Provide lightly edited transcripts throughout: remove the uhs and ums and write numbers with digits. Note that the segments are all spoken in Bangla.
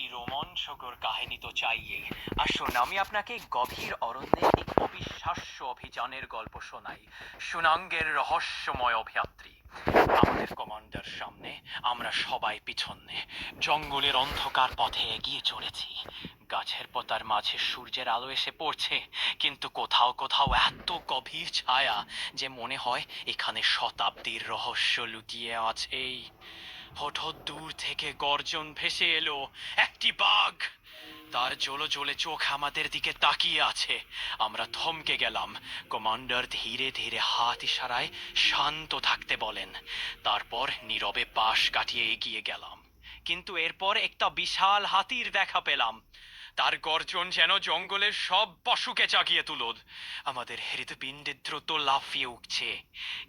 রোমাঞ্চকর কাহিনী তো চাইয়েই। আসুন আমি আপনাকে গভীর অরণ্যে এক অবিশ্বাস্য অভিযানের গল্প শোনাই। সুনাঙ্গের রহস্যময় অভিযাত্রী। আমাদের কমান্ডার সামনে, আমরা সবাই পিছনে। জঙ্গলের অন্ধকার পথে এগিয়ে চলেছি। গাছের পাতার মাঝে সূর্যের আলো এসে পড়ছে, কিন্তু কোথাও কোথাও এত গভীর ছায়া যে মনে হয় এখানে শতাব্দীর রহস্য লুকিয়ে আছে। হঠাৎ দূর থেকে গর্জন ভেসে এলো। একটি বাঘ, তার জ্বলে জ্বলে চোখ আমাদের দিকে তাকিয়ে আছে। আমরা থমকে গেলাম। কমান্ডার ধীরে ধীরে হাত ইশারায় শান্ত থাকতে বলেন। তারপর নীরবে পাশ কাটিয়ে এগিয়ে গেলাম। কিন্তু এরপর একটা বিশাল হাতির দেখা পেলাম। তার গর্জন যেন জঙ্গলের সব পশুকে জাগিয়ে তুলল। আমাদের হৃদপিণ্ডে দ্রুত লাফিয়ে উঠছে,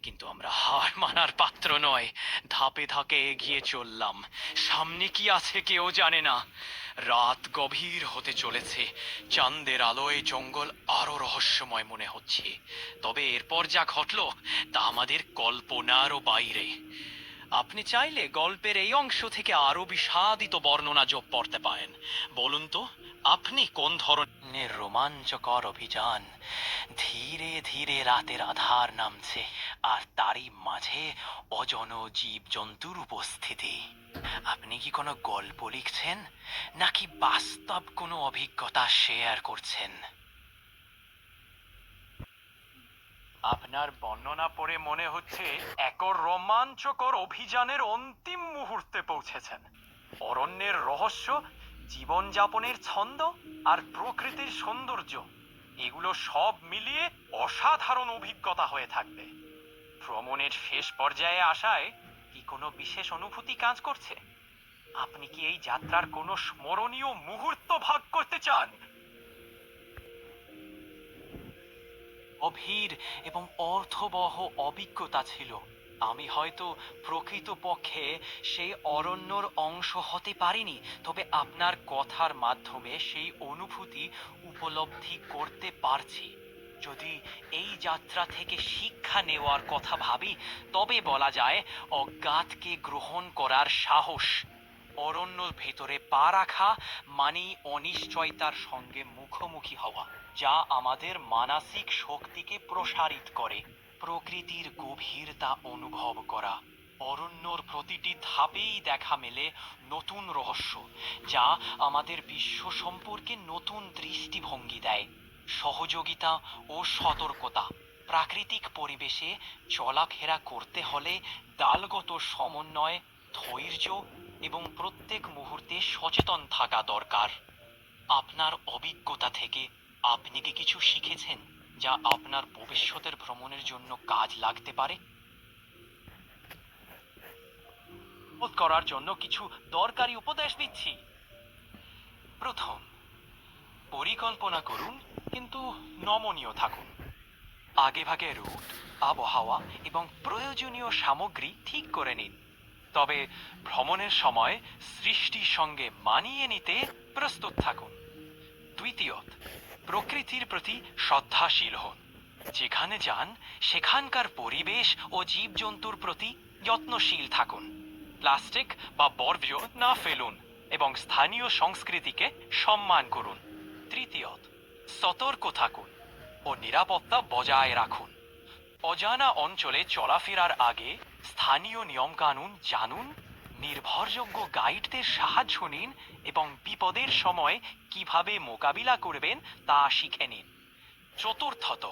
কিন্তু আমরা হার মানার পাত্র নয়। ধাপে ধাপে এগিয়ে চললাম। সামনে কি আছে কেউ জানে না। রাত গভীর হতে চলেছে। চাঁদের আলোয় জঙ্গল আরো রহস্যময় মনে হচ্ছে। তবে এরপর যা ঘটলো তা আমাদের কল্পনারও বাইরে। আপনি চাইলে গল্পের এই অংশ থেকে আরো বিষাদিত বর্ণনা যোগ করতে পারেন। বলুন তো, আপনি কোন ধরনের রোমাঞ্চকর অভিযান? ধীরে ধীরে রাতের আধার নামছে, আর তারই মাঝে অজন জীব জন্তুর উপস্থিতি। আপনি কি কোনো গল্প লিখছেন, নাকি বাস্তব কোনো অভিজ্ঞতা শেয়ার করছেন? আপনার বর্ণনা পড়ে মনে হচ্ছে এক রোমাঞ্চকর অভিযানের অন্তিম মুহূর্তে পৌঁছেছেন। অরণ্যের রহস্য, জীবনযাপনের ছন্দ আর প্রকৃতির সৌন্দর্য, এগুলো সব মিলিয়ে অসাধারণ অভিজ্ঞতা হয়ে থাকবে। ভ্রমণের শেষ পর্যায়ে আসায় কি কোনো বিশেষ অনুভূতি কাজ করছে? আপনি কি এই যাত্রার কোনো স্মরণীয় মুহূর্ত ভাগ করতে চান? গভীর এবং অর্থবহ অভিজ্ঞতা ছিল। আমি হয়তো প্রকৃতপক্ষে সেই অরণ্যর অংশ হতে পারিনি, তবে আপনার কথার মাধ্যমে সেই অনুভূতি উপলব্ধি করতে পারছি। যদি এই যাত্রা থেকে শিক্ষা নেওয়ার কথা ভাবি, তবে বলা যায় অজ্ঞাতকে গ্রহণ করার সাহস। অরণ্যর ভেতরে পা রাখা মানেই অনিশ্চয়তার সঙ্গে মুখোমুখি হওয়া, যা আমাদের মানসিক শক্তিকে প্রসারিত করে। প্রকৃতির গভীরতা অনুভব করা। অরণ্যর প্রতিটি ধাপেই দেখা মেলে নতুন রহস্য, যা আমাদের বিশ্ব সম্পর্কে নতুন দৃষ্টিভঙ্গি দেয়। সহযোগিতা ও সতর্কতা। প্রাকৃতিক পরিবেশে চলাফেরা করতে হলে দলগত সমন্বয়, ধৈর্য এবং প্রত্যেক মুহূর্তে সচেতন থাকা দরকার। আপনার অভিজ্ঞতা থেকে আপনি কি কিছু শিখেছেন, যা আপনার ভবিষ্যতের ভ্রমণের জন্য কাজ লাগতে পারে? বোধ করার জন্য কিছু দরকারি উপদেশ দিচ্ছি। প্রথম, পরিকল্পনা করুন, কিন্তু নমনীয় থাকুন। আগেভাগে রুট, আবহাওয়া এবং প্রয়োজনীয় সামগ্রী ঠিক করে নিন। তবে ভ্রমণের সময় সৃষ্টির সঙ্গে মানিয়ে নিতে প্রস্তুত থাকুন। দ্বিতীয়ত, প্রকৃতির প্রতি শ্রদ্ধাশীল হন। যেখানে যান সেখানকার পরিবেশ ও জীবজন্তুর প্রতি যত্নশীল থাকুন। প্লাস্টিক বা বর্জ্য না ফেলুন এবং স্থানীয় সংস্কৃতিকে সম্মান করুন। তৃতীয়ত, সতর্ক থাকুন ও নিরাপত্তা বজায় রাখুন। অজানা অঞ্চলে চলাফেরার আগে স্থানীয় নিয়মকানুন জানুন, নির্ভরযোগ্য গাইডদের সাহায্য নিন এবং বিপদের সময় কিভাবে মোকাবিলা করবেন তা শিখে নিন। চতুর্থত,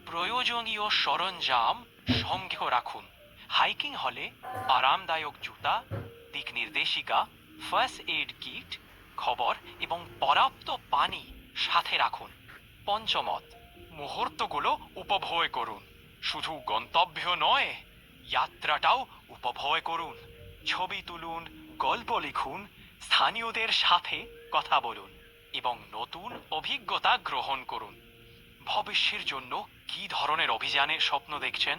প্রয়োজনীয় সরঞ্জাম সঙ্গে রাখুন। হাইকিং হলে আরামদায়ক জুতা, দিক নির্দেশিকা, ফার্স্ট এইড কিট, খবর এবং পর্যাপ্ত পানি সাথে রাখুন। পঞ্চমত, মুহূর্তগুলো উপভোগ করুন। শুধু গন্তব্য নয়, যাত্রাটাও উপভোগ করুন। ছবি তুলুন, গল্প লিখুন, স্থানীয়দের সাথে কথা বলুন এবং নতুন অভিজ্ঞতা গ্রহণ করুন। ভবিষ্যতের জন্য কি ধরনের অভিযানের স্বপ্ন দেখছেন?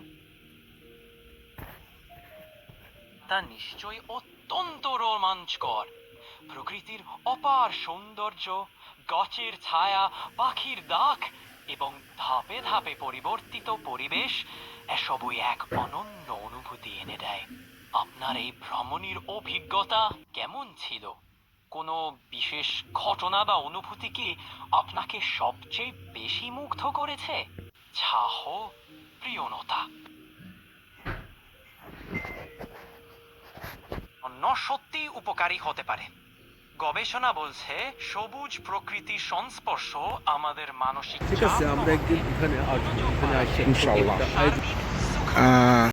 তা নিশ্চয়ই অত্যন্ত রোমাঞ্চকর। প্রকৃতির অপার সৌন্দর্য, গাছের ছায়া, পাখির ডাক এবং ধাপে ধাপে পরিবর্তিত পরিবেশ, এসবই এক অনন্য অনুভূতি এনে দেয়। আপনার এই ভ্রমণের অভিজ্ঞতা কেমন ছিল? কোনো বিশেষ ঘটনা বা অনুভূতি কি আপনাকে সবচেয়ে বেশি মুগ্ধ করেছে? ছাহ প্রিয়নতা অন্য সত্যি উপকারী হতে পারে। গবেষণা বলছে সবুজ প্রকৃতির সংস্পর্শ আমাদের মানসিক ঠিক আছে, চাপ আমরা একদিন কমাতে, এখানে আসবো, মনোযোগ এখানে বাড়াতে, আসি ইনশাআল্লাহ। সার্বিক সুখ আহ